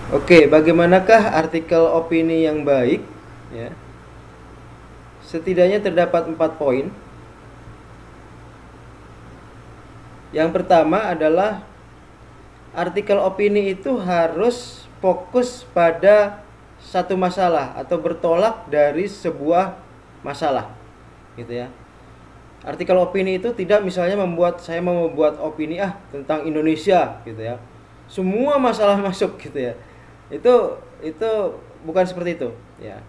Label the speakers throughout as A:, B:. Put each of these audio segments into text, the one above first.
A: Oke, bagaimanakah artikel opini yang baik? Ya. Setidaknya terdapat 4 poin. Yang pertama adalah artikel opini itu harus fokus pada satu masalah atau bertolak dari sebuah masalah, gitu ya. Artikel opini itu tidak misalnya saya mau membuat opini tentang Indonesia, gitu ya. Semua masalah masuk, gitu ya. Itu bukan seperti itu, ya.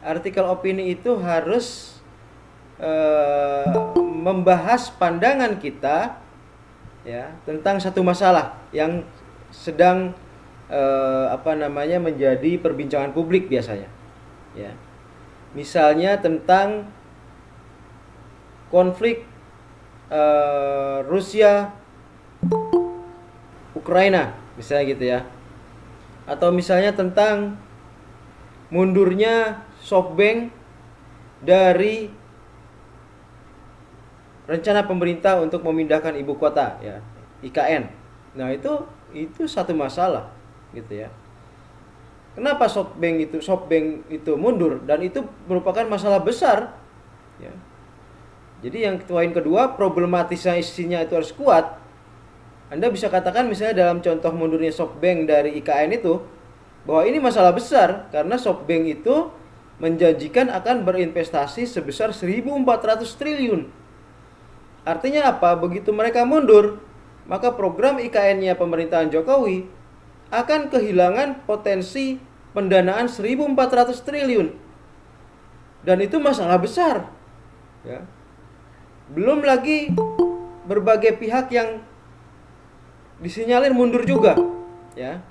A: Artikel opini itu harus membahas pandangan kita, ya, tentang satu masalah yang sedang menjadi perbincangan publik biasanya, ya. Misalnya tentang konflik Rusia Ukraina, misalnya gitu ya. Atau misalnya tentang mundurnya SoftBank dari rencana pemerintah untuk memindahkan ibu kota, ya, IKN. Nah, itu satu masalah, gitu ya. Kenapa SoftBank itu mundur, dan itu merupakan masalah besar, ya. Jadi yang poin kedua, problematisasinya itu harus kuat. Anda bisa katakan misalnya dalam contoh mundurnya SoftBank dari IKN itu, bahwa ini masalah besar karena SoftBank itu menjanjikan akan berinvestasi sebesar 1.400 triliun. Artinya apa? Begitu mereka mundur, maka program IKN-nya pemerintahan Jokowi akan kehilangan potensi pendanaan 1.400 triliun. Dan itu masalah besar, ya. Belum lagi berbagai pihak yang disinyalir mundur juga, ya.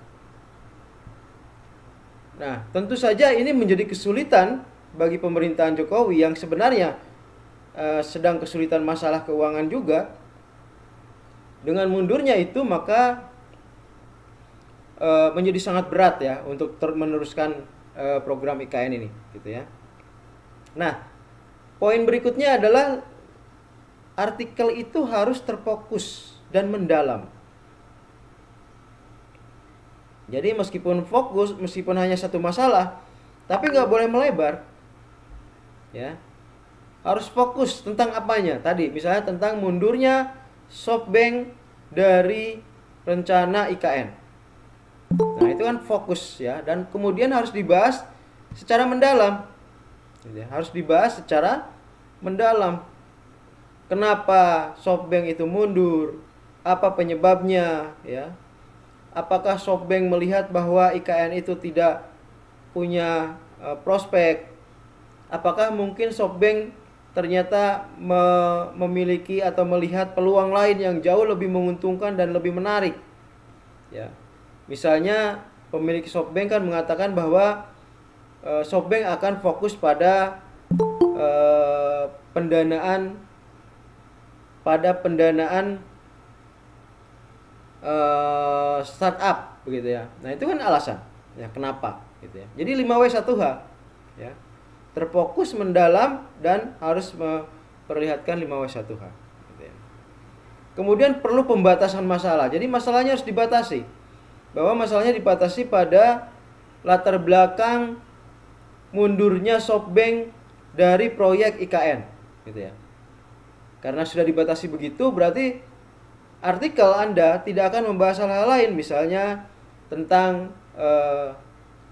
A: Nah, tentu saja ini menjadi kesulitan bagi pemerintahan Jokowi yang sebenarnya sedang kesulitan masalah keuangan juga. Dengan mundurnya itu maka menjadi sangat berat, ya, untuk meneruskan program IKN ini, gitu ya. Nah, poin berikutnya adalah artikel itu harus terfokus dan mendalam. Jadi meskipun hanya satu masalah, tapi nggak boleh melebar, ya. Harus fokus tentang apanya. Tadi misalnya tentang mundurnya SoftBank dari rencana IKN. Nah, itu kan fokus, ya, dan kemudian harus dibahas secara mendalam. Harus dibahas secara mendalam. Kenapa SoftBank itu mundur? Apa penyebabnya, ya? Apakah SoftBank melihat bahwa IKN itu tidak punya prospek? Apakah mungkin SoftBank ternyata memiliki atau melihat peluang lain yang jauh lebih menguntungkan dan lebih menarik, ya. Misalnya pemilik SoftBank kan mengatakan bahwa SoftBank akan fokus pada pendanaan startup, begitu ya. Nah, itu kan alasan, ya, kenapa, gitu ya. Jadi 5W1H, ya. Terfokus, mendalam, dan harus memperlihatkan 5W1H, gitu ya. Kemudian perlu pembatasan masalah. Jadi masalahnya harus dibatasi. Bahwa masalahnya dibatasi pada latar belakang mundurnya SoftBank dari proyek IKN, gitu ya. Karena sudah dibatasi begitu, berarti artikel Anda tidak akan membahas hal-hal lain, misalnya tentang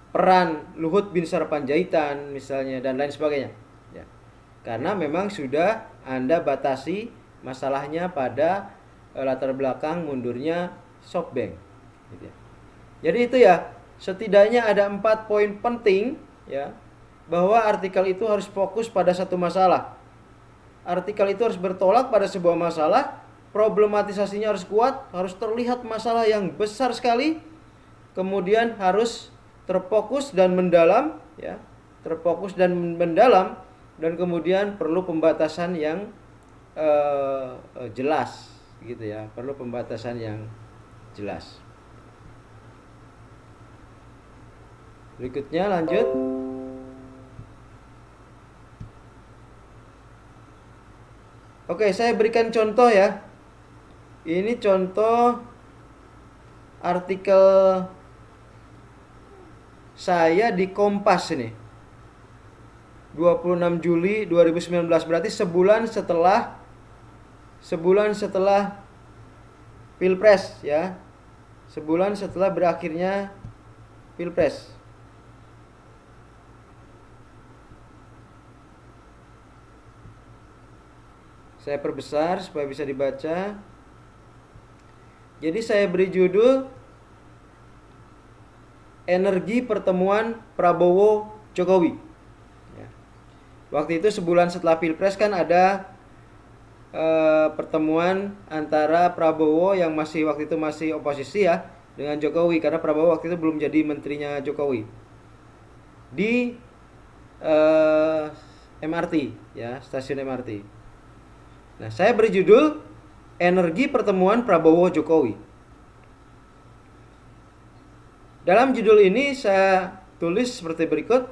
A: peran Luhut bin Sarpanjaitan misalnya, dan lain sebagainya, ya. Karena memang sudah Anda batasi masalahnya pada latar belakang mundurnya SoftBank, gitu ya. Jadi itu, ya, setidaknya ada 4 poin penting, ya, bahwa artikel itu harus fokus pada satu masalah. Artikel itu harus bertolak pada sebuah masalah, problematisasinya harus kuat, harus terlihat masalah yang besar sekali, kemudian harus terfokus dan mendalam, ya, terfokus dan mendalam, dan kemudian perlu pembatasan yang jelas, gitu ya, perlu pembatasan yang jelas. Berikutnya lanjut. Oke, saya berikan contoh, ya. Ini contoh artikel saya di Kompas ini 26 Juli 2019, berarti sebulan setelah Pilpres ya. Sebulan setelah berakhirnya Pilpres. Saya perbesar supaya bisa dibaca. Jadi saya beri judul Energi Pertemuan Prabowo Jokowi. Ya. Waktu itu sebulan setelah Pilpres kan ada pertemuan antara Prabowo yang waktu itu masih oposisi ya dengan Jokowi, karena Prabowo waktu itu belum jadi menterinya Jokowi, di MRT ya, stasiun MRT. Nah, saya beri judul Energi Pertemuan Prabowo Jokowi. Dalam judul ini saya tulis seperti berikut.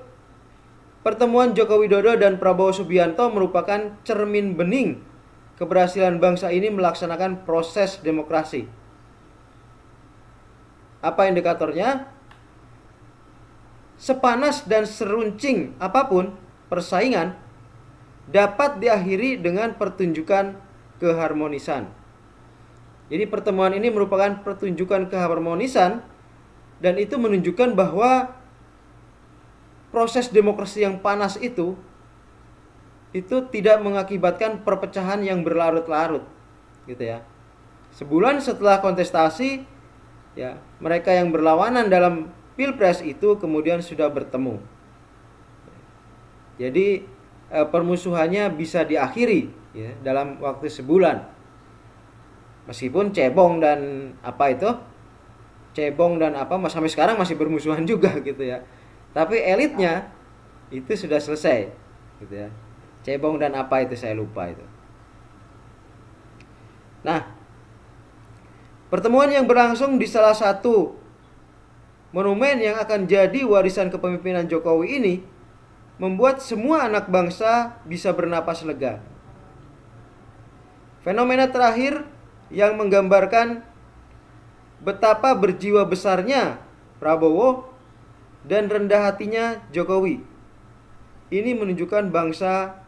A: Pertemuan Joko Widodo dan Prabowo Subianto merupakan cermin bening keberhasilan bangsa ini melaksanakan proses demokrasi. Apa indikatornya? Sepanas dan seruncing apapun persaingan dapat diakhiri dengan pertunjukan keharmonisan. Jadi pertemuan ini merupakan pertunjukan keharmonisan, dan itu menunjukkan bahwa proses demokrasi yang panas itu tidak mengakibatkan perpecahan yang berlarut-larut, gitu ya. Sebulan setelah kontestasi, ya, mereka yang berlawanan dalam Pilpres itu kemudian sudah bertemu. Jadi permusuhannya bisa diakhiri ya dalam waktu sebulan. Meskipun cebong dan sampai sekarang masih bermusuhan juga gitu ya. Tapi elitnya itu sudah selesai gitu ya. Cebong dan apa itu saya lupa itu. Nah, pertemuan yang berlangsung di salah satu monumen yang akan jadi warisan kepemimpinan Jokowi ini membuat semua anak bangsa bisa bernapas lega. Fenomena terakhir yang menggambarkan betapa berjiwa besarnya Prabowo dan rendah hatinya Jokowi ini menunjukkan bangsa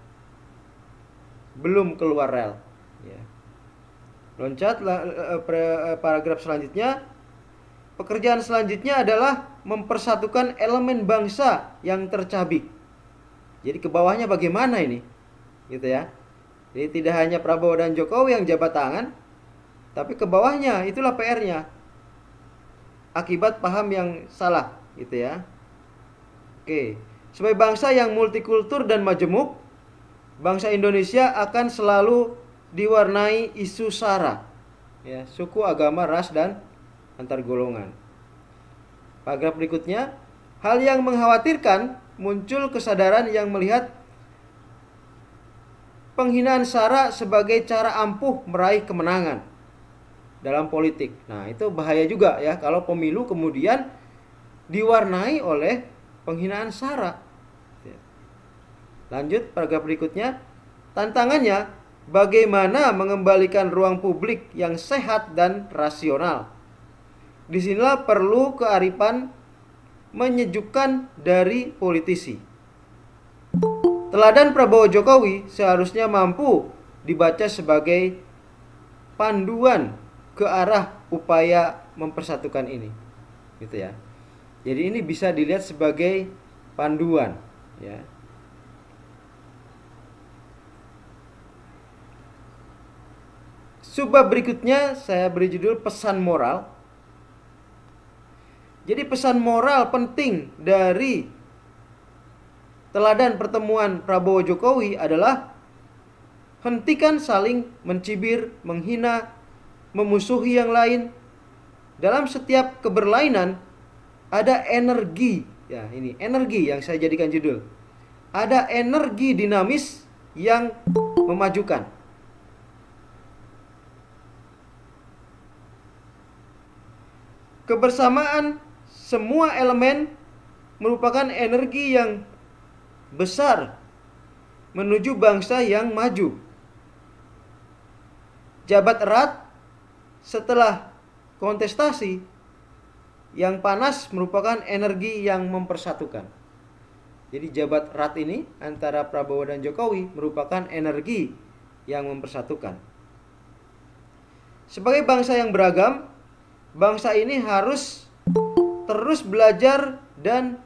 A: belum keluar rel. Ya. Loncat paragraf selanjutnya. Pekerjaan selanjutnya adalah mempersatukan elemen bangsa yang tercabik. Jadi ke bawahnya bagaimana ini? Gitu ya. Jadi tidak hanya Prabowo dan Jokowi yang jabat tangan, tapi ke bawahnya itulah PR-nya. Akibat paham yang salah, gitu ya. Oke. Sebagai bangsa yang multikultur dan majemuk, bangsa Indonesia akan selalu diwarnai isu SARA, ya, suku, agama, ras, dan antar golongan. Paragraf berikutnya, hal yang mengkhawatirkan muncul kesadaran yang melihat penghinaan SARA sebagai cara ampuh meraih kemenangan dalam politik. Nah, itu bahaya juga ya kalau pemilu kemudian diwarnai oleh penghinaan SARA. Lanjut paragraf berikutnya, tantangannya bagaimana mengembalikan ruang publik yang sehat dan rasional. Disinilah perlu kearifan menyejukkan dari politisi. Teladan Prabowo Jokowi seharusnya mampu dibaca sebagai panduan ke arah upaya mempersatukan ini, gitu ya. Jadi ini bisa dilihat sebagai panduan, ya. Subbab berikutnya saya beri judul pesan moral. Jadi pesan moral penting dari teladan pertemuan Prabowo Jokowi adalah hentikan saling mencibir, menghina, memusuhi yang lain. Dalam setiap keberlainan ada energi, ya ini energi yang saya jadikan judul. Ada energi dinamis yang memajukan. Kebersamaan semua elemen merupakan energi yang besar menuju bangsa yang maju. Jabat erat setelah kontestasi yang panas merupakan energi yang mempersatukan. Jadi jabat erat ini antara Prabowo dan Jokowi merupakan energi yang mempersatukan. Sebagai bangsa yang beragam, bangsa ini harus terus belajar dan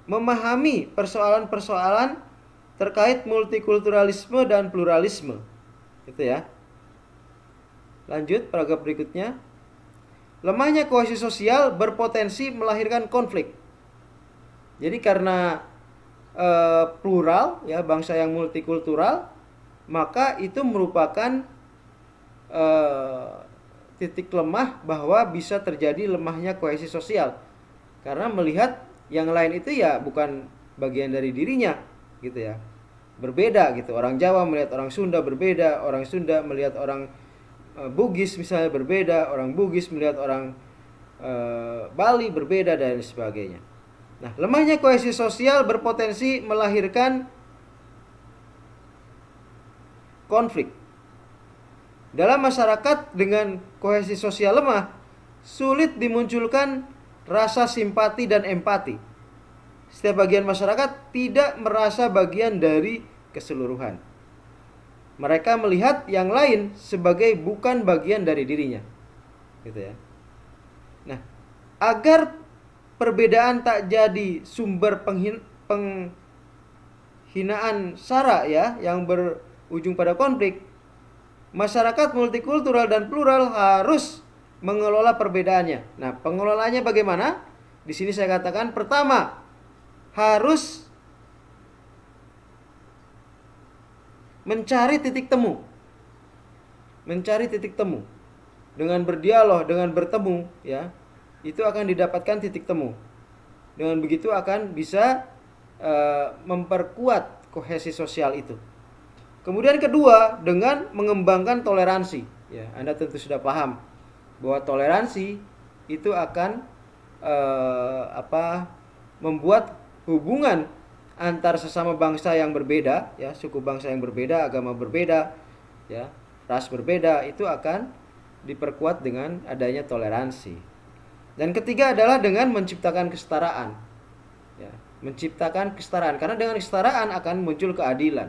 A: memahami persoalan-persoalan terkait multikulturalisme dan pluralisme. Gitu ya. Lanjut paragraf berikutnya. Lemahnya kohesi sosial berpotensi melahirkan konflik. Jadi karena plural ya, bangsa yang multikultural, maka itu merupakan titik lemah bahwa bisa terjadi lemahnya kohesi sosial. Karena melihat yang lain itu ya bukan bagian dari dirinya gitu ya. Berbeda gitu. Orang Jawa melihat orang Sunda berbeda, orang Sunda melihat orang Bugis misalnya berbeda, orang Bugis melihat orang Bali berbeda dan sebagainya. Nah, lemahnya kohesi sosial berpotensi melahirkan konflik. Dalam masyarakat dengan kohesi sosial lemah, sulit dimunculkan rasa simpati dan empati. Setiap bagian masyarakat tidak merasa bagian dari keseluruhan. Mereka melihat yang lain sebagai bukan bagian dari dirinya. Gitu ya. Nah, agar perbedaan tak jadi sumber penghinaan sara ya, yang berujung pada konflik, masyarakat multikultural dan plural harus mengelola perbedaannya. Nah, pengelolaannya bagaimana? Di sini saya katakan pertama, harus mencari titik temu. Mencari titik temu. Dengan berdialog, dengan bertemu ya, itu akan didapatkan titik temu. Dengan begitu akan bisa memperkuat kohesi sosial itu. Kemudian kedua, dengan mengembangkan toleransi. Ya, Anda tentu sudah paham bahwa toleransi itu akan membuat hubungan antar sesama bangsa yang berbeda, ya, suku bangsa yang berbeda, agama berbeda, ya, ras berbeda, itu akan diperkuat dengan adanya toleransi. Dan ketiga adalah dengan menciptakan kesetaraan, ya, menciptakan kesetaraan, karena dengan kesetaraan akan muncul keadilan.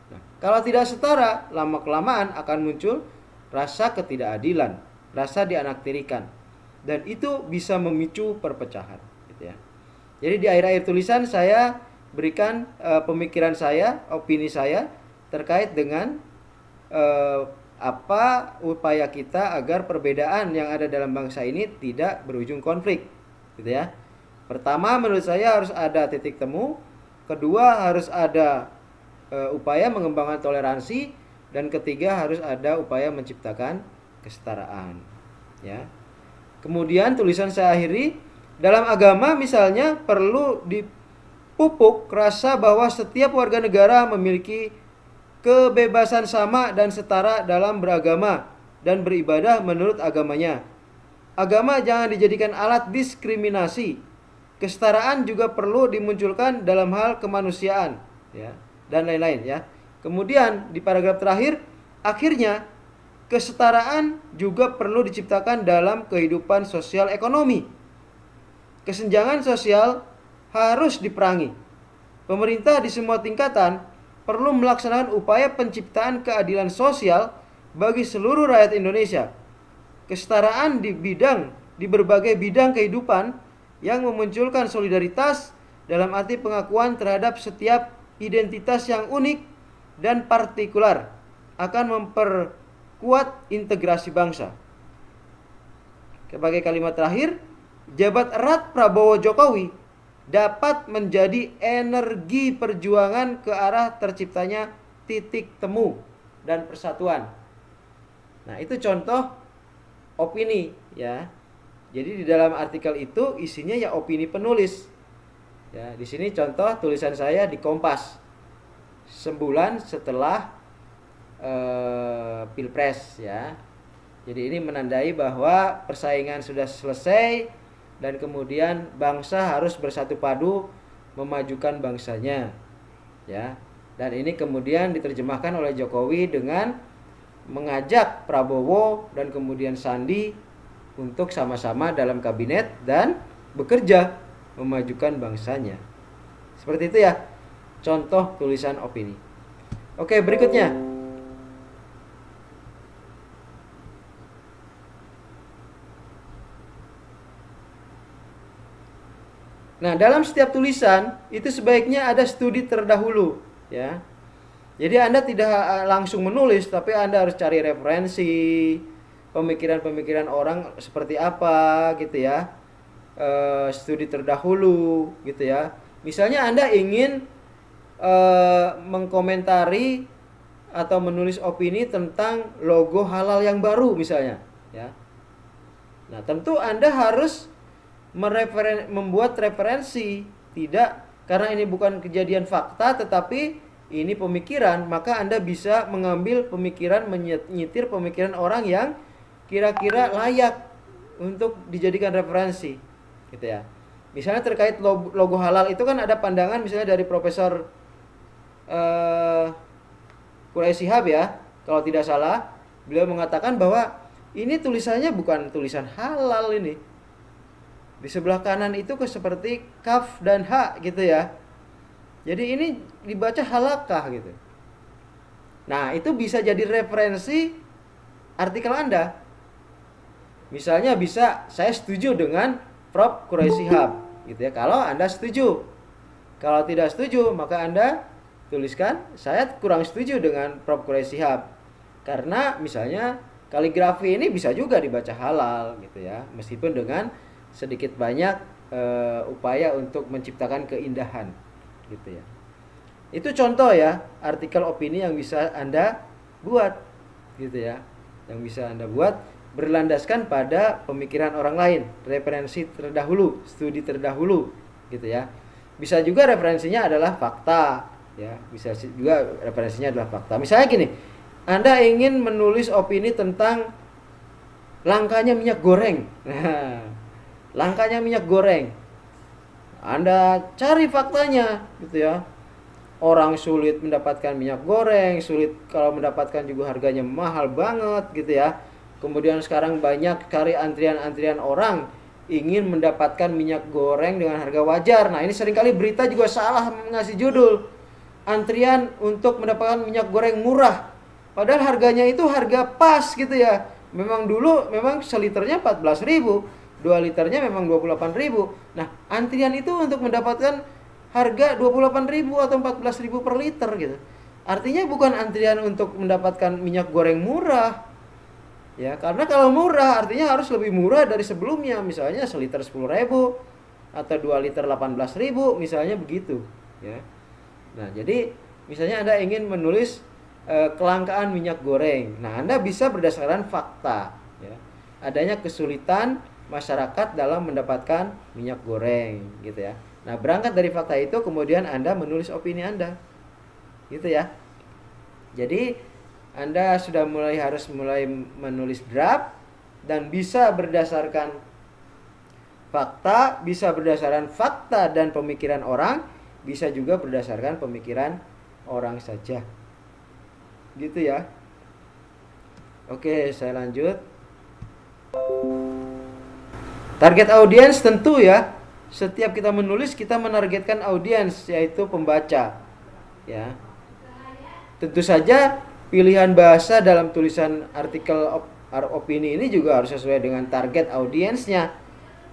A: Nah, kalau tidak setara, lama kelamaan akan muncul rasa ketidakadilan, rasa dianaktirikan, dan itu bisa memicu perpecahan. Gitu ya. Jadi di akhir-akhir tulisan saya berikan pemikiran saya, opini saya terkait dengan apa upaya kita agar perbedaan yang ada dalam bangsa ini tidak berujung konflik, gitu ya. Pertama, menurut saya harus ada titik temu. Kedua, harus ada upaya mengembangkan toleransi, dan ketiga harus ada upaya menciptakan kesetaraan, ya. Kemudian tulisan saya akhiri, dalam agama misalnya perlu dipupuk rasa bahwa setiap warga negara memiliki kebebasan sama dan setara dalam beragama dan beribadah menurut agamanya. Agama jangan dijadikan alat diskriminasi. Kesetaraan juga perlu dimunculkan dalam hal kemanusiaan, ya, dan lain-lain, ya. Kemudian di paragraf terakhir, akhirnya kesetaraan juga perlu diciptakan dalam kehidupan sosial ekonomi. Kesenjangan sosial harus diperangi. Pemerintah di semua tingkatan perlu melaksanakan upaya penciptaan keadilan sosial bagi seluruh rakyat Indonesia. Kesetaraan di berbagai bidang kehidupan yang memunculkan solidaritas dalam arti pengakuan terhadap setiap identitas yang unik dan partikular akan memperkuat integrasi bangsa. Sebagai kalimat terakhir, jabat erat Prabowo Jokowi dapat menjadi energi perjuangan ke arah terciptanya titik temu dan persatuan. Nah, itu contoh opini, ya. Jadi di dalam artikel itu isinya ya opini penulis. Ya, di sini contoh tulisan saya di Kompas sebulan setelah Pilpres, ya. Jadi ini menandai bahwa persaingan sudah selesai dan kemudian bangsa harus bersatu padu memajukan bangsanya, ya. Dan ini kemudian diterjemahkan oleh Jokowi dengan mengajak Prabowo dan kemudian Sandi untuk sama-sama dalam kabinet dan bekerja memajukan bangsanya. Seperti itu ya, contoh tulisan opini. Oke, berikutnya. Nah, dalam setiap tulisan itu sebaiknya ada studi terdahulu, ya. Jadi Anda tidak langsung menulis, tapi Anda harus cari referensi, pemikiran-pemikiran orang seperti apa, gitu ya. Studi terdahulu, gitu ya. Misalnya Anda ingin mengkomentari atau menulis opini tentang logo halal yang baru, misalnya, ya. Nah, tentu Anda harus membuat referensi, tidak karena ini bukan kejadian fakta tetapi ini pemikiran, maka Anda bisa mengambil pemikiran, menyetir pemikiran orang yang kira-kira layak untuk dijadikan referensi, gitu ya. Misalnya terkait logo halal itu kan ada pandangan misalnya dari Profesor Quraisy Shihab, ya, kalau tidak salah, beliau mengatakan bahwa ini tulisannya bukan tulisan halal ini. Di sebelah kanan itu seperti kaf dan ha, gitu ya. Jadi ini dibaca halakah, gitu. Nah, itu bisa jadi referensi artikel Anda. Misalnya bisa, saya setuju dengan Prof. Quraisy Shihab, gitu ya. Kalau Anda setuju. Kalau tidak setuju, maka Anda tuliskan saya kurang setuju dengan Prof. Quraisy Shihab. Karena misalnya kaligrafi ini bisa juga dibaca halal, gitu ya. Meskipun dengan sedikit banyak upaya untuk menciptakan keindahan, gitu ya. Itu contoh ya, artikel opini yang bisa Anda buat, gitu ya. Yang bisa Anda buat berlandaskan pada pemikiran orang lain, referensi terdahulu, studi terdahulu, gitu ya. Bisa juga referensinya adalah fakta, ya. Bisa juga referensinya adalah fakta. Misalnya gini, Anda ingin menulis opini tentang langkanya minyak goreng. Nah, langkanya minyak goreng, Anda cari faktanya, gitu ya. Orang sulit mendapatkan minyak goreng, sulit kalau mendapatkan juga harganya mahal banget, gitu ya. Kemudian sekarang banyak sekali antrian-antrian orang ingin mendapatkan minyak goreng dengan harga wajar. Nah, ini seringkali berita juga salah ngasih judul, antrian untuk mendapatkan minyak goreng murah, padahal harganya itu harga pas, gitu ya. Memang dulu memang seliternya 14.000, 2 liternya memang 28.000. Nah, antrian itu untuk mendapatkan harga 28.000 atau 14.000 per liter, gitu. Artinya bukan antrian untuk mendapatkan minyak goreng murah. Ya, karena kalau murah artinya harus lebih murah dari sebelumnya, misalnya seliter 10.000 atau 2 liter 18.000, misalnya begitu, ya. Nah, jadi misalnya Anda ingin menulis kelangkaan minyak goreng. Nah, Anda bisa berdasarkan fakta, ya. Adanya kesulitan masyarakat dalam mendapatkan minyak goreng, gitu ya. Nah, berangkat dari fakta itu kemudian Anda menulis opini Anda, gitu ya. Jadi Anda sudah harus mulai menulis draft dan bisa berdasarkan fakta, bisa berdasarkan fakta dan pemikiran orang, bisa juga berdasarkan pemikiran orang saja, gitu ya. Oke, saya lanjut. Target audiens tentu ya, setiap kita menulis kita menargetkan audiens, yaitu pembaca, ya. Tentu saja pilihan bahasa dalam tulisan artikel opini ini juga harus sesuai dengan target audiensnya.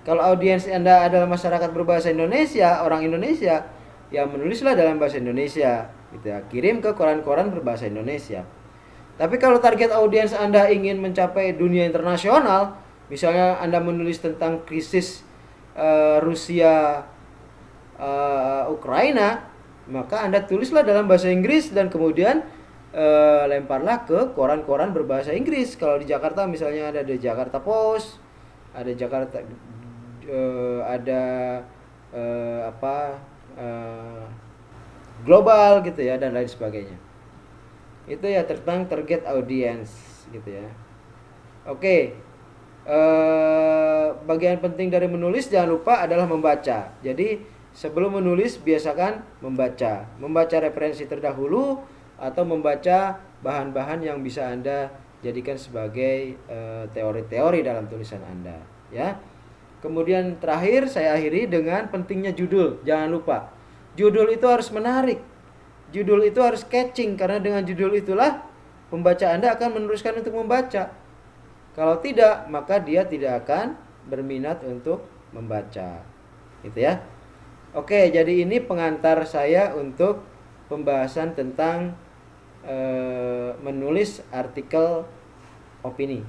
A: Kalau audiens Anda adalah masyarakat berbahasa Indonesia, orang Indonesia, ya menulislah dalam bahasa Indonesia, gitu ya. Kirim ke koran-koran berbahasa Indonesia. Tapi kalau target audiens Anda ingin mencapai dunia internasional, misalnya Anda menulis tentang krisis Rusia Ukraina, maka Anda tulislah dalam bahasa Inggris dan kemudian lemparlah ke koran-koran berbahasa Inggris. Kalau di Jakarta misalnya ada The Jakarta Post, ada Jakarta Global, gitu ya, dan lain sebagainya. Itu ya tentang target audience, gitu ya. Oke. Bagian penting dari menulis jangan lupa adalah membaca. Jadi sebelum menulis biasakan membaca referensi terdahulu atau membaca bahan-bahan yang bisa Anda jadikan sebagai teori-teori dalam tulisan Anda, ya. Kemudian terakhir saya akhiri dengan pentingnya judul. Jangan lupa, judul itu harus menarik. Judul itu harus catching, karena dengan judul itulah pembaca Anda akan meneruskan untuk membaca. Kalau tidak, maka dia tidak akan berminat untuk membaca. Gitu ya. Oke, jadi ini pengantar saya untuk pembahasan tentang menulis artikel opini.